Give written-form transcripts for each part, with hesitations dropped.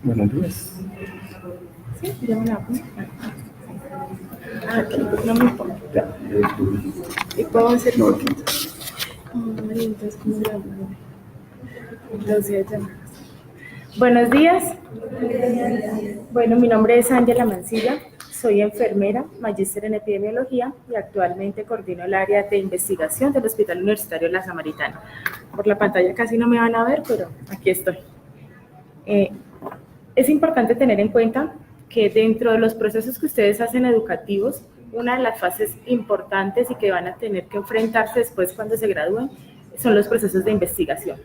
Buenos días. Sí, ya me la puse. Aquí, no me importa. ¿Y puedo hacer poquito? Ay, entonces, ¿cómo la hago? Entonces, ya. Buenos días. Bueno, mi nombre es Ángela Mancilla. Soy enfermera, magíster en epidemiología y actualmente coordino el área de investigación del Hospital Universitario La Samaritana. Por la pantalla casi no me van a ver, pero aquí estoy. Es importante tener en cuenta que dentro de los procesos que ustedes hacen educativos, una de las fases importantes y que van a tener que enfrentarse después cuando se gradúen son los procesos de investigación.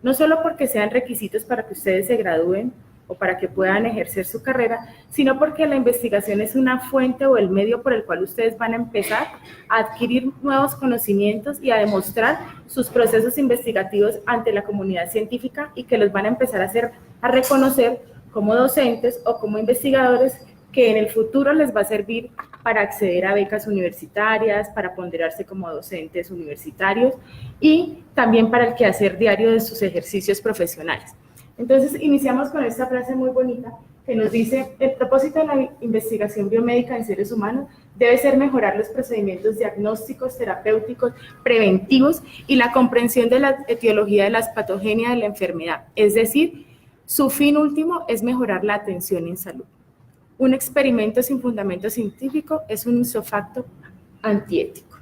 No solo porque sean requisitos para que ustedes se gradúen o para que puedan ejercer su carrera, sino porque la investigación es una fuente o el medio por el cual ustedes van a empezar a adquirir nuevos conocimientos y a demostrar sus procesos investigativos ante la comunidad científica y que los van a empezar a reconocer como docentes o como investigadores que en el futuro les va a servir para acceder a becas universitarias, para ponderarse como docentes universitarios y también para el quehacer diario de sus ejercicios profesionales. Entonces, iniciamos con esta frase muy bonita que nos dice: el propósito de la investigación biomédica en seres humanos debe ser mejorar los procedimientos diagnósticos, terapéuticos, preventivos y la comprensión de la etiología de las patogenias de la enfermedad. Es decir, su fin último es mejorar la atención en salud. Un experimento sin fundamento científico es un isofacto antiético.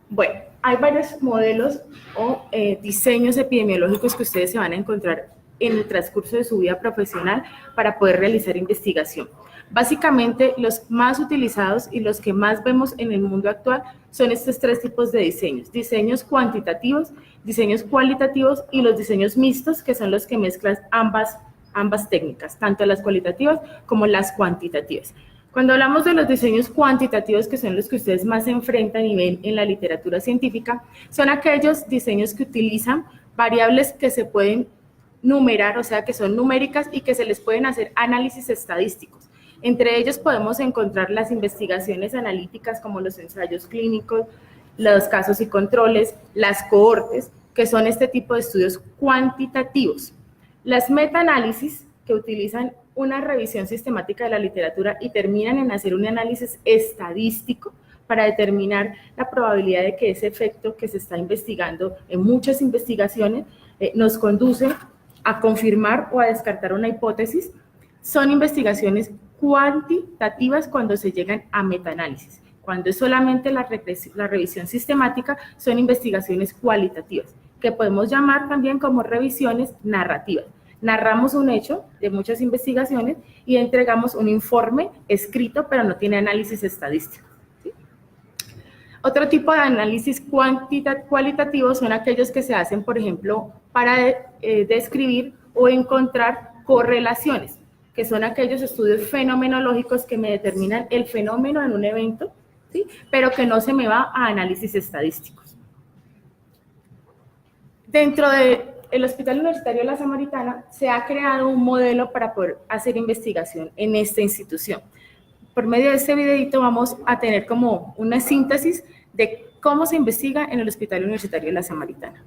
Bueno, hay varios modelos o diseños epidemiológicos que ustedes se van a encontrar en el transcurso de su vida profesional para poder realizar investigación. Básicamente, los más utilizados y los que más vemos en el mundo actual son estos tres tipos de diseños: diseños cuantitativos, diseños cualitativos y los diseños mixtos, que son los que mezclan ambas técnicas, tanto las cualitativas como las cuantitativas. Cuando hablamos de los diseños cuantitativos, que son los que ustedes más se enfrentan y ven en la literatura científica, son aquellos diseños que utilizan variables que se pueden numerar, o sea, que son numéricas y que se les pueden hacer análisis estadísticos. Entre ellos podemos encontrar las investigaciones analíticas como los ensayos clínicos, los casos y controles, las cohortes, que son este tipo de estudios cuantitativos. Las metaanálisis, que utilizan una revisión sistemática de la literatura y terminan en hacer un análisis estadístico para determinar la probabilidad de que ese efecto que se está investigando en muchas investigaciones nos conduce a confirmar o a descartar una hipótesis. Son investigaciones cuantitativas cuando se llegan a metaanálisis. Cuando es solamente la revisión sistemática, son investigaciones cualitativas, que podemos llamar también como revisiones narrativas. Narramos un hecho de muchas investigaciones y entregamos un informe escrito, pero no tiene análisis estadístico. ¿Sí? Otro tipo de análisis cualitativo son aquellos que se hacen, por ejemplo, para describir o encontrar correlaciones, que son aquellos estudios fenomenológicos que me determinan el fenómeno en un evento, ¿sí? Pero que no se me va a análisis estadísticos. Dentro del Hospital Universitario La Samaritana se ha creado un modelo para poder hacer investigación en esta institución. Por medio de este videito vamos a tener como una síntesis de cómo se investiga en el Hospital Universitario La Samaritana.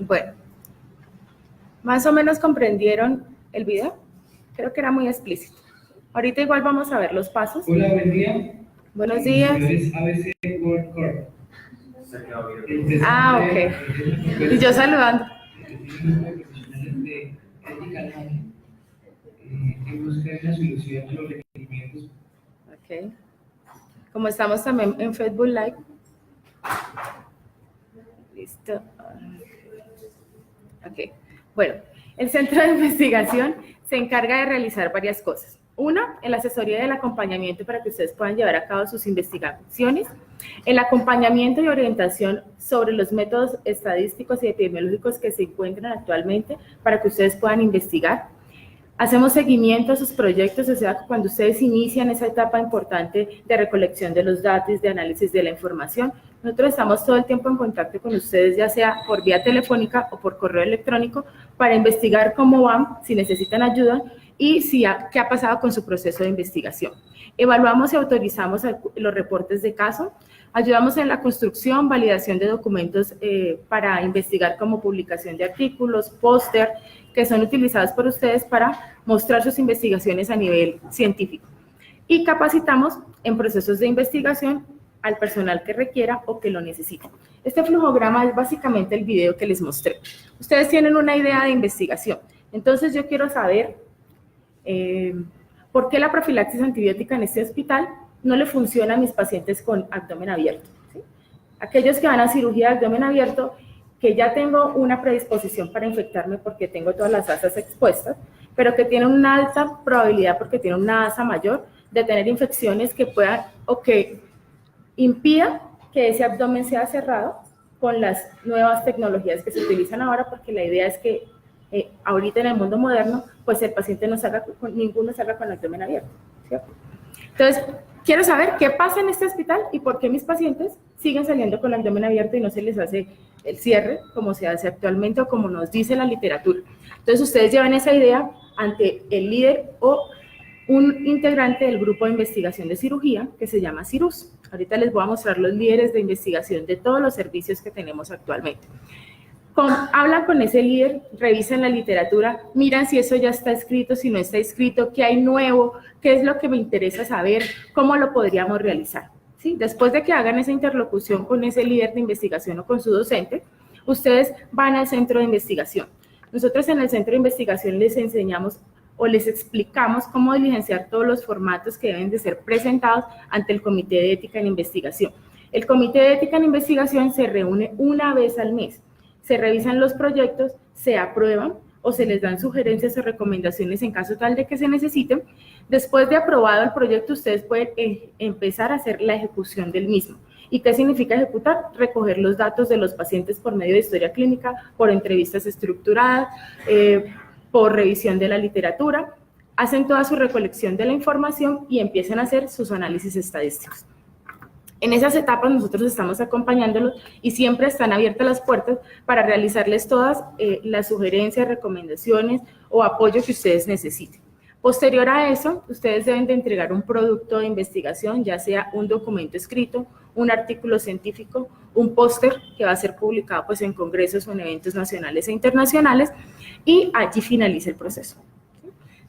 Bueno, ¿Más o menos comprendieron el video? Creo que era muy explícito. Ahorita igual vamos a ver los pasos. Hola, buen día. Buenos días. ABC World Corp. Ah, ok. Y yo saludando. En busca de una solución a los requerimientos. Ok. Como estamos también en Facebook Live. Listo. Ok. Bueno, el Centro de Investigación se encarga de realizar varias cosas. Una, el asesoría del acompañamiento para que ustedes puedan llevar a cabo sus investigaciones, el acompañamiento y orientación sobre los métodos estadísticos y epidemiológicos que se encuentran actualmente para que ustedes puedan investigar. Hacemos seguimiento a sus proyectos, o sea, cuando ustedes inician esa etapa importante de recolección de los datos, de análisis de la información, nosotros estamos todo el tiempo en contacto con ustedes, ya sea por vía telefónica o por correo electrónico, para investigar cómo van, si necesitan ayuda y qué ha pasado con su proceso de investigación. Evaluamos y autorizamos los reportes de caso, ayudamos en la construcción, validación de documentos para investigar como publicación de artículos, póster, que son utilizados por ustedes para mostrar sus investigaciones a nivel científico. Y capacitamos en procesos de investigación al personal que requiera o que lo necesite. Este flujograma es básicamente el video que les mostré. Ustedes tienen una idea de investigación. Entonces yo quiero saber por qué la profilaxis antibiótica en este hospital no le funciona a mis pacientes con abdomen abierto, ¿sí? Aquellos que van a cirugía de abdomen abierto, que ya tengo una predisposición para infectarme porque tengo todas las asas expuestas, pero que tienen una alta probabilidad porque tienen una asa mayor de tener infecciones que puedan o que impidan que ese abdomen sea cerrado con las nuevas tecnologías que se utilizan ahora, porque la idea es que ahorita en el mundo moderno, pues el paciente ninguno salga con el abdomen abierto, ¿cierto? Entonces, quiero saber qué pasa en este hospital y por qué mis pacientes siguen saliendo con el abdomen abierto y no se les hace el cierre como se hace actualmente o como nos dice la literatura. Entonces, ustedes llevan esa idea ante el líder o un integrante del grupo de investigación de cirugía que se llama CIRUS. Ahorita les voy a mostrar los líderes de investigación de todos los servicios que tenemos actualmente. Hablan con ese líder, revisan la literatura, miran si eso ya está escrito, si no está escrito, qué hay nuevo, qué es lo que me interesa saber, cómo lo podríamos realizar, ¿sí? Después de que hagan esa interlocución con ese líder de investigación o con su docente, ustedes van al centro de investigación. Nosotros en el centro de investigación les enseñamos o les explicamos cómo diligenciar todos los formatos que deben de ser presentados ante el Comité de Ética en Investigación. El Comité de Ética en Investigación se reúne una vez al mes. Se revisan los proyectos, se aprueban o se les dan sugerencias o recomendaciones en caso tal de que se necesiten. Después de aprobado el proyecto, ustedes pueden empezar a hacer la ejecución del mismo. ¿Y qué significa ejecutar? Recoger los datos de los pacientes por medio de historia clínica, por entrevistas estructuradas, por revisión de la literatura, hacen toda su recolección de la información y empiezan a hacer sus análisis estadísticos. En esas etapas nosotros estamos acompañándolos y siempre están abiertas las puertas para realizarles todas las sugerencias, recomendaciones o apoyo que ustedes necesiten. Posterior a eso, ustedes deben de entregar un producto de investigación, ya sea un documento escrito, un artículo científico, un póster que va a ser publicado pues, en congresos o en eventos nacionales e internacionales, y allí finaliza el proceso.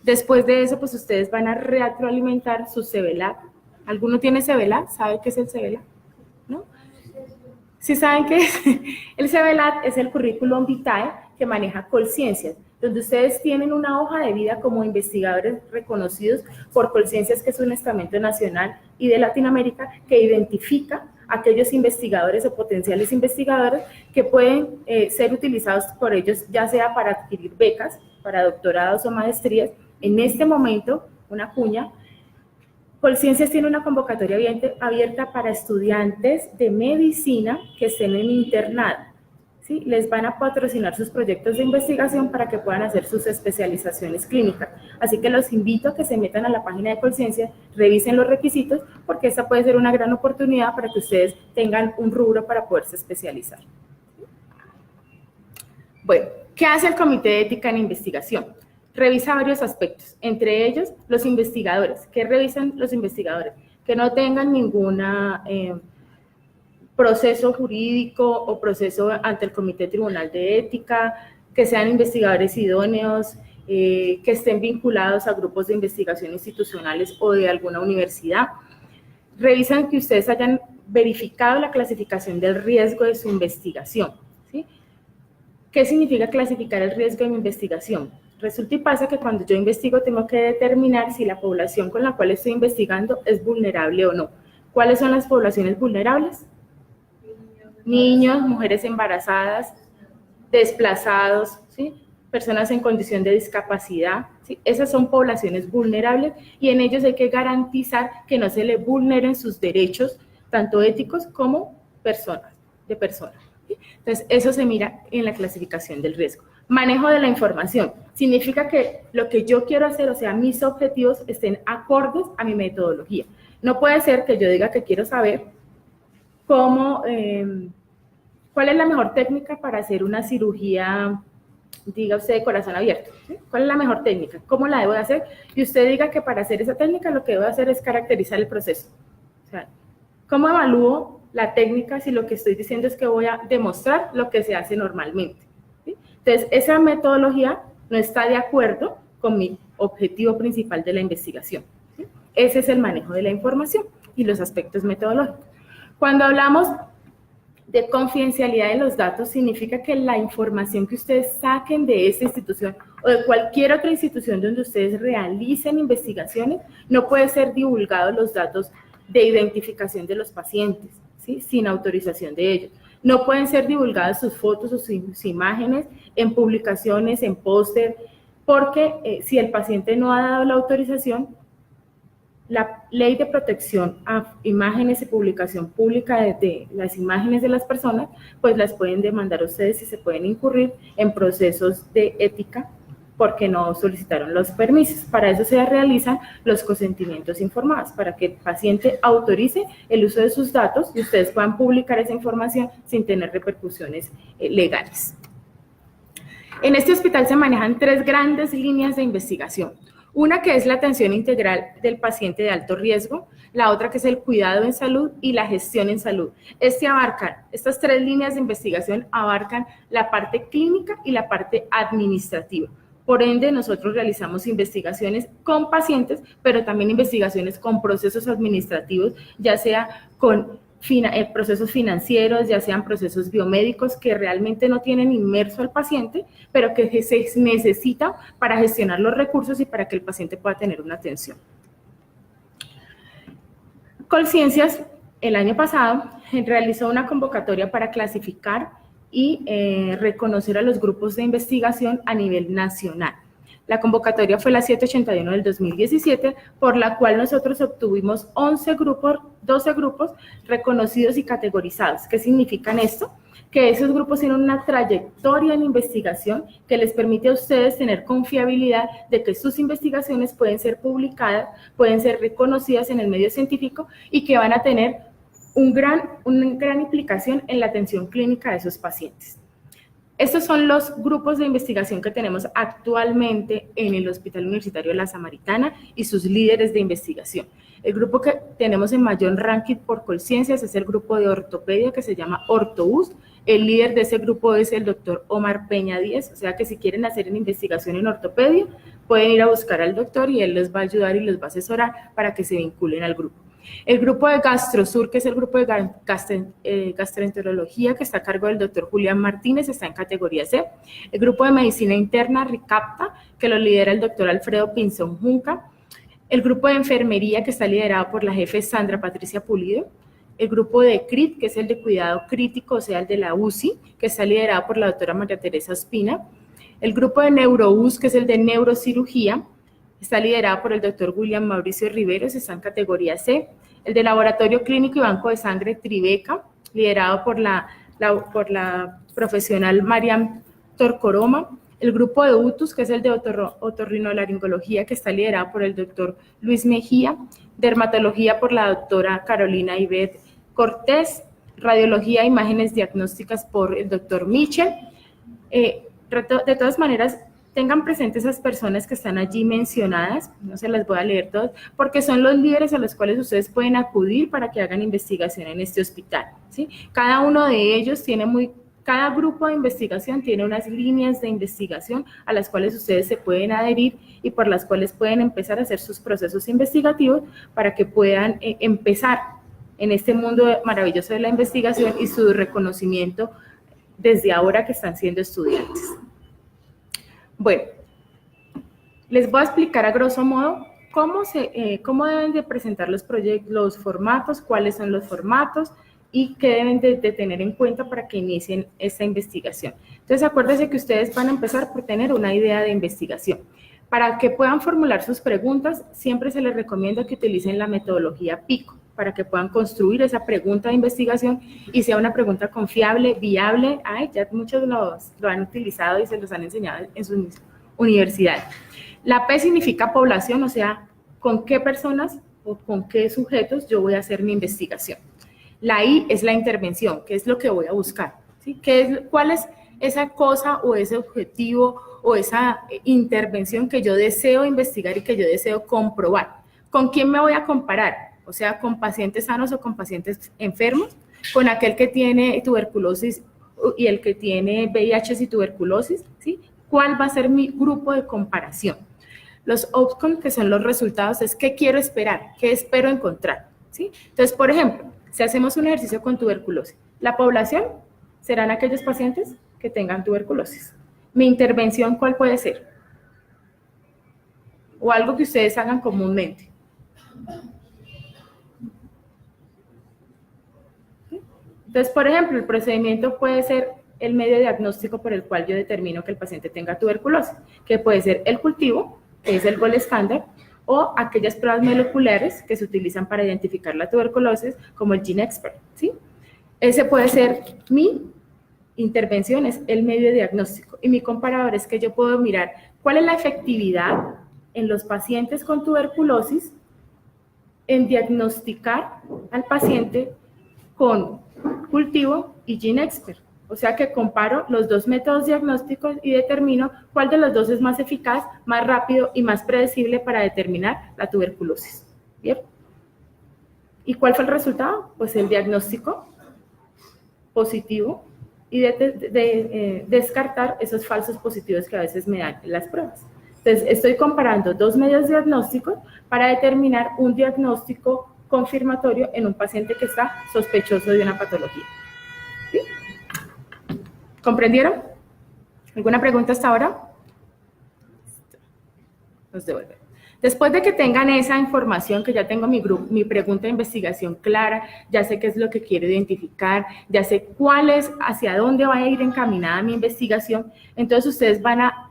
Después de eso, pues ustedes van a retroalimentar su CBLAB. ¿Alguno tiene CBLAB? ¿Sabe qué es el CBLAB? ¿No? ¿Sí saben qué es? El CBLAB es el currículum vitae que maneja Colciencias, donde ustedes tienen una hoja de vida como investigadores reconocidos por Colciencias, que es un estamento nacional y de Latinoamérica que identifica a aquellos investigadores o potenciales investigadores que pueden ser utilizados por ellos, ya sea para adquirir becas, para doctorados o maestrías. En este momento, una cuña, Colciencias tiene una convocatoria abierta para estudiantes de medicina que estén en internado, ¿sí? Les van a patrocinar sus proyectos de investigación para que puedan hacer sus especializaciones clínicas. Así que los invito a que se metan a la página de Colciencias, revisen los requisitos, porque esta puede ser una gran oportunidad para que ustedes tengan un rubro para poderse especializar. Bueno, ¿qué hace el Comité de Ética en Investigación? Revisa varios aspectos, entre ellos los investigadores. ¿Qué revisan los investigadores? Que no tengan ningún proceso jurídico o proceso ante el Comité Tribunal de Ética, que sean investigadores idóneos, que estén vinculados a grupos de investigación institucionales o de alguna universidad. Revisan que ustedes hayan verificado la clasificación del riesgo de su investigación, ¿sí? ¿Qué significa clasificar el riesgo de mi investigación? Resulta y pasa que cuando yo investigo tengo que determinar si la población con la cual estoy investigando es vulnerable o no. ¿Cuáles son las poblaciones vulnerables? Niños, mujeres embarazadas, desplazados, ¿sí? Personas en condición de discapacidad, ¿sí? Esas son poblaciones vulnerables y en ellos hay que garantizar que no se les vulneren sus derechos, tanto éticos como personas. ¿Sí? Entonces, eso se mira en la clasificación del riesgo. Manejo de la información. Significa que lo que yo quiero hacer, o sea, mis objetivos estén acordes a mi metodología. No puede ser que yo diga que quiero saber cómo, cuál es la mejor técnica para hacer una cirugía, diga usted, de corazón abierto, ¿sí? ¿Cuál es la mejor técnica? ¿Cómo la debo de hacer? Y usted diga que para hacer esa técnica lo que debo hacer es caracterizar el proceso. O sea, ¿cómo evalúo la técnica si lo que estoy diciendo es que voy a demostrar lo que se hace normalmente? ¿Sí? Entonces, esa metodología no está de acuerdo con mi objetivo principal de la investigación, ¿sí? Ese es el manejo de la información y los aspectos metodológicos. Cuando hablamos de confidencialidad de los datos, significa que la información que ustedes saquen de esta institución o de cualquier otra institución donde ustedes realicen investigaciones, no puede ser divulgados los datos de identificación de los pacientes, ¿sí? Sin autorización de ellos. No pueden ser divulgadas sus fotos o sus imágenes en publicaciones, en póster, porque si el paciente no ha dado la autorización, la ley de protección a imágenes y publicación pública de las imágenes de las personas, pues las pueden demandar ustedes y se pueden incurrir en procesos de ética porque no solicitaron los permisos. Para eso se realizan los consentimientos informados, para que el paciente autorice el uso de sus datos y ustedes puedan publicar esa información sin tener repercusiones legales. En este hospital se manejan 3 grandes líneas de investigación. Una que es la atención integral del paciente de alto riesgo, la otra que es el cuidado en salud y la gestión en salud. Estas 3 líneas de investigación abarcan la parte clínica y la parte administrativa. Por ende, nosotros realizamos investigaciones con pacientes, pero también investigaciones con procesos administrativos, ya sea con procesos financieros, ya sean procesos biomédicos que realmente no tienen inmerso al paciente, pero que se necesita para gestionar los recursos y para que el paciente pueda tener una atención. Colciencias, el año pasado, realizó una convocatoria para clasificar y reconocer a los grupos de investigación a nivel nacional. La convocatoria fue la 781 del 2017, por la cual nosotros obtuvimos 12 grupos reconocidos y categorizados. ¿Qué significan esto? Que esos grupos tienen una trayectoria en investigación que les permite a ustedes tener confiabilidad de que sus investigaciones pueden ser publicadas, pueden ser reconocidas en el medio científico y que van a tener una gran implicación en la atención clínica de esos pacientes. Estos son los grupos de investigación que tenemos actualmente en el Hospital Universitario de la Samaritana y sus líderes de investigación. El grupo que tenemos en mayor ranking por Colciencias es el grupo de ortopedia que se llama OrtoUS. El líder de ese grupo es el doctor Omar Peña Díez, o sea que si quieren hacer una investigación en ortopedia, pueden ir a buscar al doctor y él les va a ayudar y les va a asesorar para que se vinculen al grupo. El grupo de GastroSur, que es el grupo de gastroenterología que está a cargo del doctor Julián Martínez, está en categoría C. El grupo de medicina interna, RICAPTA, que lo lidera el doctor Alfredo Pinzón Junca. El grupo de enfermería, que está liderado por la jefe Sandra Patricia Pulido. El grupo de CRIT, que es el de cuidado crítico, o sea, el de la UCI, que está liderado por la doctora María Teresa Ospina. El grupo de NeuroUS, que es el de neurocirugía, está liderado por el doctor William Mauricio Riveros, está en categoría C. El de Laboratorio Clínico y Banco de Sangre Tribeca, liderado por la profesional Mariam Torcoroma. El grupo de UTUS, que es el de otorrinolaringología, que está liderado por el doctor Luis Mejía. Dermatología por la doctora Carolina Ivette Cortés. Radiología e imágenes diagnósticas por el doctor Michel. De todas maneras, tengan presentes esas personas que están allí mencionadas, no se las voy a leer todas, porque son los líderes a los cuales ustedes pueden acudir para que hagan investigación en este hospital, ¿sí? Cada uno de ellos tiene muy Cada grupo de investigación tiene unas líneas de investigación a las cuales ustedes se pueden adherir y por las cuales pueden empezar a hacer sus procesos investigativos para que puedan empezar en este mundo maravilloso de la investigación y su reconocimiento desde ahora que están siendo estudiantes. Bueno, les voy a explicar a grosso modo cómo deben de presentar los proyectos, los formatos, cuáles son los formatos y qué deben de tener en cuenta para que inicien esta investigación. Entonces, acuérdense que ustedes van a empezar por tener una idea de investigación. Para que puedan formular sus preguntas, siempre se les recomienda que utilicen la metodología PICO, para que puedan construir esa pregunta de investigación y sea una pregunta confiable, viable. Ya muchos lo han utilizado y se los han enseñado en sus universidades. La P significa población, o sea, con qué personas o con qué sujetos yo voy a hacer mi investigación. La I es la intervención, qué es lo que voy a buscar, ¿sí? ¿Cuál es esa cosa o ese objetivo o esa intervención que yo deseo investigar y que yo deseo comprobar? ¿Con quién me voy a comparar? O sea, ¿con pacientes sanos o con pacientes enfermos? ¿Con aquel que tiene tuberculosis y el que tiene VIH y tuberculosis? ¿Sí? ¿Cuál va a ser mi grupo de comparación? Los outcomes, que son los resultados, es qué quiero esperar, qué espero encontrar, ¿sí? Entonces, por ejemplo, si hacemos un ejercicio con tuberculosis, la población serán aquellos pacientes que tengan tuberculosis. Mi intervención, ¿cuál puede ser? O algo que ustedes hagan comúnmente. Entonces, por ejemplo, el procedimiento puede ser el medio diagnóstico por el cual yo determino que el paciente tenga tuberculosis, que puede ser el cultivo, que es el gold standard, o aquellas pruebas moleculares que se utilizan para identificar la tuberculosis, como el GeneXpert, ¿sí? Ese puede ser mi intervención, es el medio diagnóstico. Y mi comparador es que yo puedo mirar cuál es la efectividad en los pacientes con tuberculosis en diagnosticar al paciente con cultivo y GeneXpert. O sea que comparo los dos métodos diagnósticos y determino cuál de los dos es más eficaz, más rápido y más predecible para determinar la tuberculosis. ¿Bien? ¿Y cuál fue el resultado? Pues el diagnóstico positivo y descartar esos falsos positivos que a veces me dan las pruebas. Entonces, estoy comparando dos medios diagnósticos para determinar un diagnóstico confirmatorio en un paciente que está sospechoso de una patología. ¿Sí? ¿Comprendieron? ¿Alguna pregunta hasta ahora? Nos devuelven. Después de que tengan esa información, que ya tengo mi pregunta de investigación clara, ya sé qué es lo que quiero identificar, ya sé cuál es, hacia dónde va a ir encaminada mi investigación, entonces ustedes van a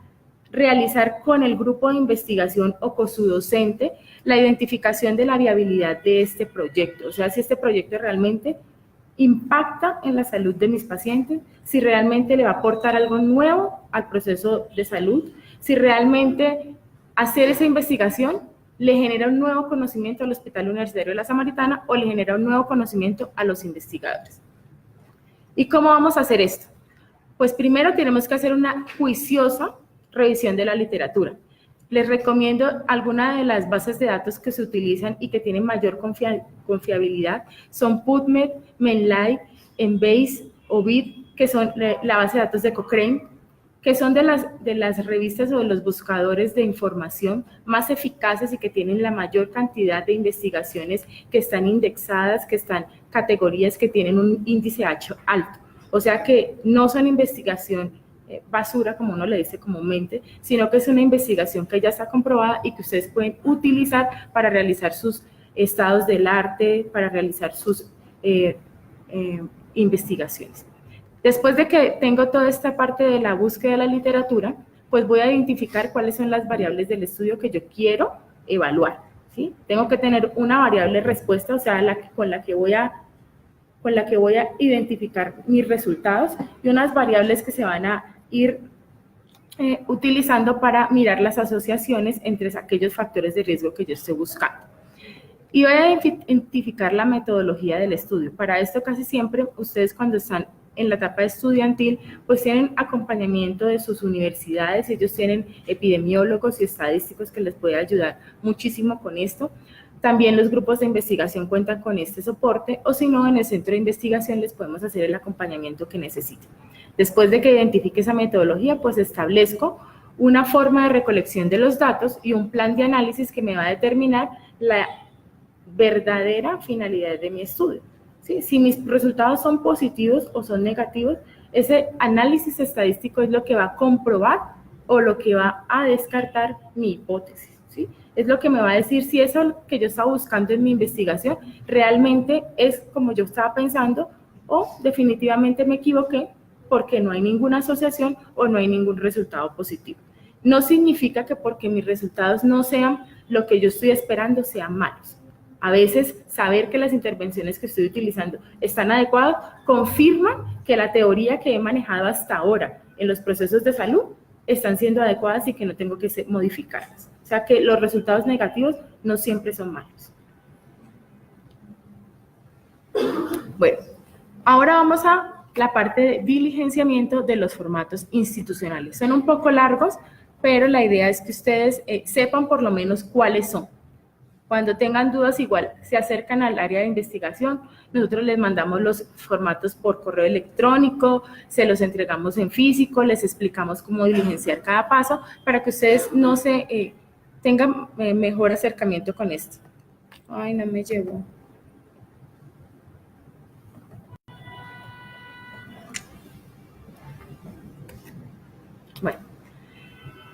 realizar con el grupo de investigación o con su docente la identificación de la viabilidad de este proyecto. O sea, si este proyecto realmente impacta en la salud de mis pacientes, si realmente le va a aportar algo nuevo al proceso de salud, si realmente hacer esa investigación le genera un nuevo conocimiento al Hospital Universitario de la Samaritana o le genera un nuevo conocimiento a los investigadores. ¿Y cómo vamos a hacer esto? Pues primero tenemos que hacer una juiciosa revisión de la literatura. Les recomiendo algunas de las bases de datos que se utilizan y que tienen mayor confiabilidad. Son PubMed, Menlai, Embase, Ovid, que son la base de datos de Cochrane, que son de las revistas o de los buscadores de información más eficaces y que tienen la mayor cantidad de investigaciones que están indexadas, que están categorías que tienen un índice H alto. O sea que no son investigación basura, como uno le dice comúnmente, sino que es una investigación que ya está comprobada y que ustedes pueden utilizar para realizar sus estados del arte, para realizar sus investigaciones. Después de que tengo toda esta parte de la búsqueda de la literatura, pues voy a identificar cuáles son las variables del estudio que yo quiero evaluar, ¿sí? Tengo que tener una variable respuesta, o sea, con la que voy a identificar mis resultados y unas variables que se van a ir utilizando para mirar las asociaciones entre aquellos factores de riesgo que yo estoy buscando. Y voy a identificar la metodología del estudio. Para esto casi siempre ustedes cuando están en la etapa estudiantil, pues tienen acompañamiento de sus universidades, ellos tienen epidemiólogos y estadísticos que les pueden ayudar muchísimo con esto. También los grupos de investigación cuentan con este soporte, o si no, en el centro de investigación les podemos hacer el acompañamiento que necesiten. Después de que identifique esa metodología, pues establezco una forma de recolección de los datos y un plan de análisis que me va a determinar la verdadera finalidad de mi estudio. ¿Sí? Si mis resultados son positivos o son negativos, ese análisis estadístico es lo que va a comprobar o lo que va a descartar mi hipótesis. ¿Sí? Es lo que me va a decir si eso que yo estaba buscando en mi investigación realmente es como yo estaba pensando o definitivamente me equivoqué porque no hay ninguna asociación o no hay ningún resultado positivo. No significa que porque mis resultados no sean lo que yo estoy esperando sean malos. A veces saber que las intervenciones que estoy utilizando están adecuadas confirma que la teoría que he manejado hasta ahora en los procesos de salud están siendo adecuadas y que no tengo que modificarlas. O sea que los resultados negativos no siempre son malos. Bueno, ahora vamos a la parte de diligenciamiento de los formatos institucionales. Son un poco largos, pero la idea es que ustedes sepan por lo menos cuáles son. Cuando tengan dudas, igual se acercan al área de investigación, nosotros les mandamos los formatos por correo electrónico, se los entregamos en físico, les explicamos cómo diligenciar cada paso para que ustedes no se tengan mejor acercamiento con esto. Ay, no me llevo. Bueno,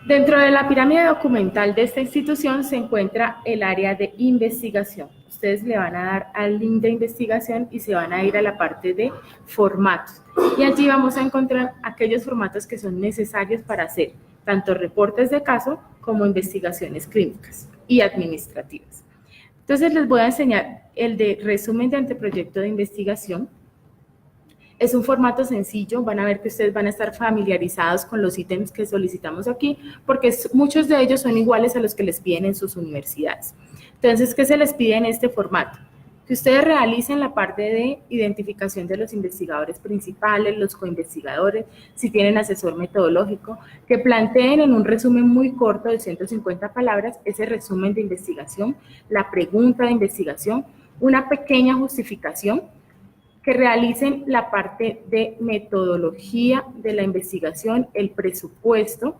dentro de la pirámide documental de esta institución se encuentra el área de investigación. Ustedes le van a dar al link de investigación y se van a ir a la parte de formatos. Y allí vamos a encontrar aquellos formatos que son necesarios para hacer tanto reportes de caso como investigaciones clínicas y administrativas. Entonces les voy a enseñar el de resumen de anteproyecto de investigación. Es un formato sencillo, van a ver que ustedes van a estar familiarizados con los ítems que solicitamos aquí, porque muchos de ellos son iguales a los que les piden en sus universidades. Entonces, ¿qué se les pide en este formato? Que ustedes realicen la parte de identificación de los investigadores principales, los coinvestigadores, si tienen asesor metodológico, que planteen en un resumen muy corto de 150 palabras ese resumen de investigación, la pregunta de investigación, una pequeña justificación, que realicen la parte de metodología de la investigación, el presupuesto,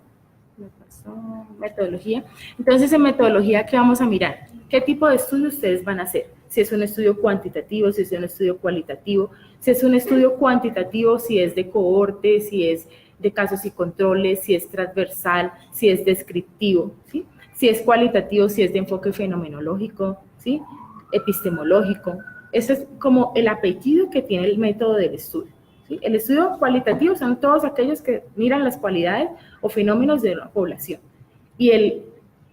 metodología. Entonces, en metodología, ¿qué vamos a mirar? ¿Qué tipo de estudio ustedes van a hacer? Si es un estudio cuantitativo, si es un estudio cualitativo, si es un estudio cuantitativo, si es de cohorte, si es de casos y controles, si es transversal, si es descriptivo, ¿sí? Si es cualitativo, si es de enfoque fenomenológico, ¿sí? Epistemológico. Ese es como el apellido que tiene el método del estudio. ¿Sí? El estudio cualitativo son todos aquellos que miran las cualidades o fenómenos de la población. Y el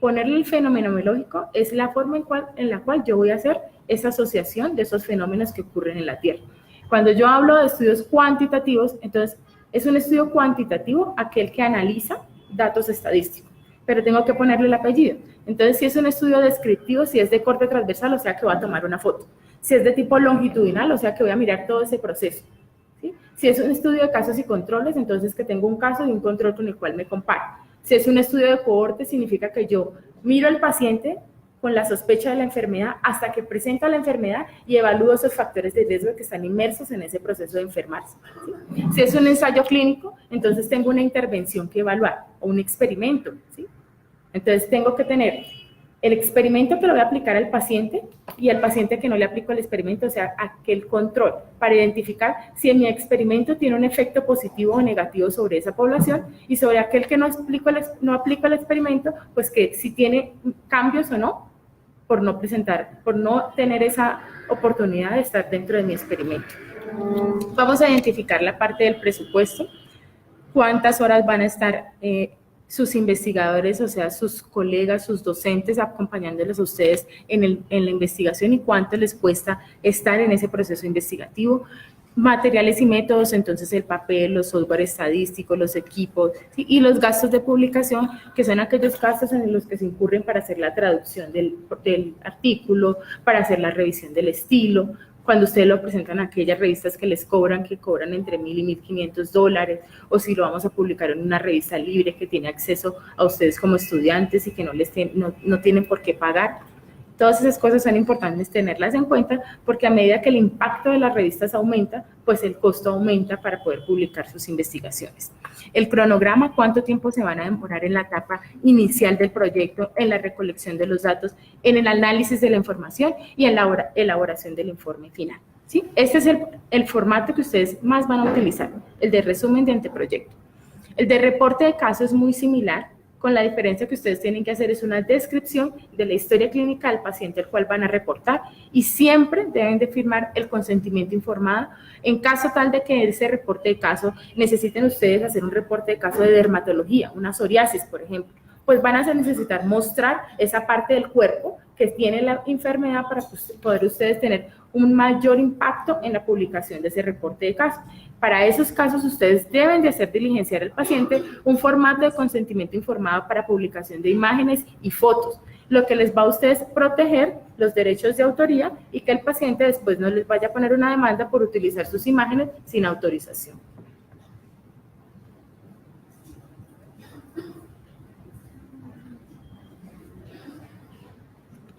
ponerle el fenomenológico es la forma en la cual yo voy a hacer esa asociación de esos fenómenos que ocurren en la Tierra. Cuando yo hablo de estudios cuantitativos, entonces es un estudio cuantitativo aquel que analiza datos estadísticos, pero tengo que ponerle el apellido. Entonces, si es un estudio descriptivo, si es de corte transversal, o sea que voy a tomar una foto. Si es de tipo longitudinal, o sea que voy a mirar todo ese proceso. ¿Sí? Si es un estudio de casos y controles, entonces que tengo un caso y un control con el cual me comparo. Si es un estudio de cohorte, significa que yo miro al paciente con la sospecha de la enfermedad hasta que presenta la enfermedad y evalúo esos factores de riesgo que están inmersos en ese proceso de enfermarse. ¿Sí? Si es un ensayo clínico, entonces tengo una intervención que evaluar o un experimento. ¿Sí? Entonces tengo que tener el experimento que lo voy a aplicar al paciente y al paciente que no le aplico el experimento, o sea, aquel control, para identificar si en mi experimento tiene un efecto positivo o negativo sobre esa población y sobre aquel que no aplico el experimento, pues que si tiene cambios o no, por no tener esa oportunidad de estar dentro de mi experimento. Vamos a identificar la parte del presupuesto, cuántas horas van a estar sus investigadores, o sea, sus colegas, sus docentes acompañándoles a ustedes en la investigación y cuánto les cuesta estar en ese proceso investigativo. Materiales y métodos, entonces el papel, los software estadísticos, los equipos, ¿sí? Y los gastos de publicación, que son aquellos gastos en los que se incurren para hacer la traducción del artículo, para hacer la revisión del estilo, cuando ustedes lo presentan a aquellas revistas que les cobran, que cobran entre $1,000 y $1,500, o si lo vamos a publicar en una revista libre que tiene acceso a ustedes como estudiantes y que no tienen por qué pagar. Todas esas cosas son importantes tenerlas en cuenta porque a medida que el impacto de las revistas aumenta, pues el costo aumenta para poder publicar sus investigaciones. El cronograma, cuánto tiempo se van a demorar en la etapa inicial del proyecto, en la recolección de los datos, en el análisis de la información y en la elaboración del informe final. ¿Sí? Este es el formato que ustedes más van a utilizar, el de resumen de anteproyecto. El de reporte de caso es muy similar, con la diferencia que ustedes tienen que hacer es una descripción de la historia clínica del paciente al cual van a reportar y siempre deben de firmar el consentimiento informado en caso tal de que ese reporte de caso necesiten ustedes hacer un reporte de caso de dermatología, una psoriasis, por ejemplo, pues van a necesitar mostrar esa parte del cuerpo que tiene la enfermedad para poder ustedes tener un mayor impacto en la publicación de ese reporte de caso. Para esos casos, ustedes deben de hacer diligenciar al paciente un formato de consentimiento informado para publicación de imágenes y fotos, lo que les va a ustedes proteger los derechos de autoría y que el paciente después no les vaya a poner una demanda por utilizar sus imágenes sin autorización.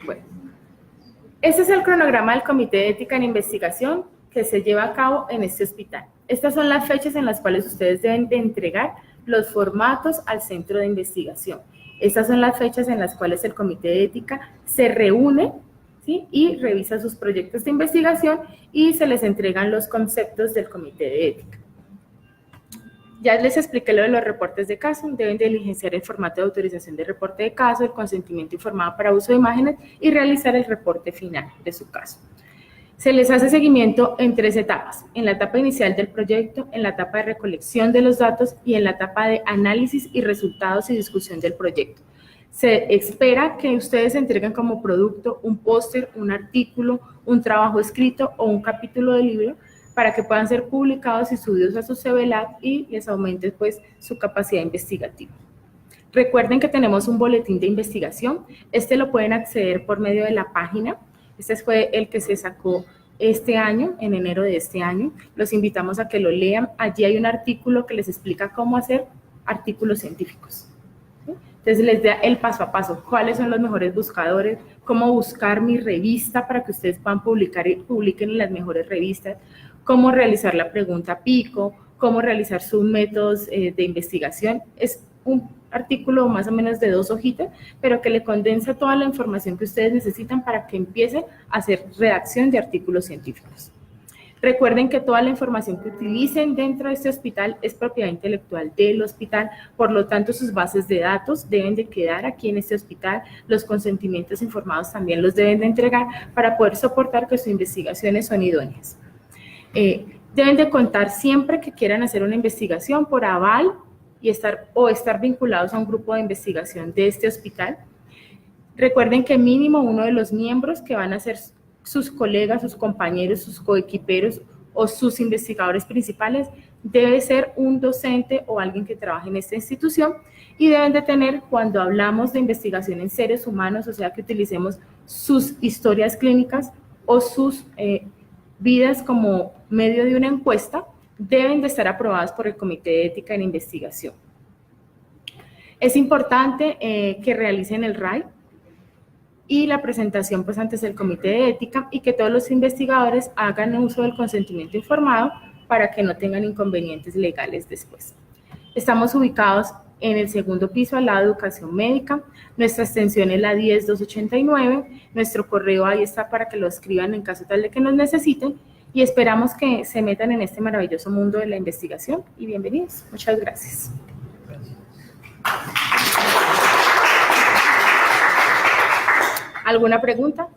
Bueno, este es el cronograma del Comité de Ética en Investigación que se lleva a cabo en este hospital. Estas son las fechas en las cuales ustedes deben de entregar los formatos al centro de investigación. Estas son las fechas en las cuales el Comité de Ética se reúne, ¿sí?, y revisa sus proyectos de investigación y se les entregan los conceptos del Comité de Ética. Ya les expliqué lo de los reportes de caso, deben de diligenciar el formato de autorización de reporte de caso, el consentimiento informado para uso de imágenes y realizar el reporte final de su caso. Se les hace seguimiento en 3 etapas, en la etapa inicial del proyecto, en la etapa de recolección de los datos y en la etapa de análisis y resultados y discusión del proyecto. Se espera que ustedes entreguen como producto un póster, un artículo, un trabajo escrito o un capítulo de libro para que puedan ser publicados y subidos a su CVLab y les aumente pues su capacidad investigativa. Recuerden que tenemos un boletín de investigación, este lo pueden acceder por medio de la página. Este fue el que se sacó este año, en enero de este año. Los invitamos a que lo lean. Allí hay un artículo que les explica cómo hacer artículos científicos. ¿Sí? Entonces les da el paso a paso, cuáles son los mejores buscadores, cómo buscar mi revista para que ustedes puedan publicar y publiquen en las mejores revistas, cómo realizar la pregunta PICO, cómo realizar sus métodos de investigación. Es un artículo más o menos de 2 hojitas, pero que le condensa toda la información que ustedes necesitan para que empiecen a hacer redacción de artículos científicos. Recuerden que toda la información que utilicen dentro de este hospital es propiedad intelectual del hospital, por lo tanto sus bases de datos deben de quedar aquí en este hospital, los consentimientos informados también los deben de entregar para poder soportar que sus investigaciones son idóneas. Deben de contar siempre que quieran hacer una investigación por aval y estar vinculados a un grupo de investigación de este hospital. Recuerden que mínimo uno de los miembros que van a ser sus colegas, sus compañeros, sus coequiperos o sus investigadores principales debe ser un docente o alguien que trabaje en esta institución y deben de tener, cuando hablamos de investigación en seres humanos, o sea que utilicemos sus historias clínicas o sus vidas como medio de una encuesta, deben de estar aprobadas por el Comité de Ética en Investigación. Es importante que realicen el RAI y la presentación pues antes del Comité de Ética y que todos los investigadores hagan uso del consentimiento informado para que no tengan inconvenientes legales después. Estamos ubicados en el 2º piso al lado de Educación Médica, nuestra extensión es la 10289, nuestro correo ahí está para que lo escriban en caso tal de que nos necesiten y esperamos que se metan en este maravilloso mundo de la investigación y bienvenidos. Muchas gracias. ¿Alguna pregunta?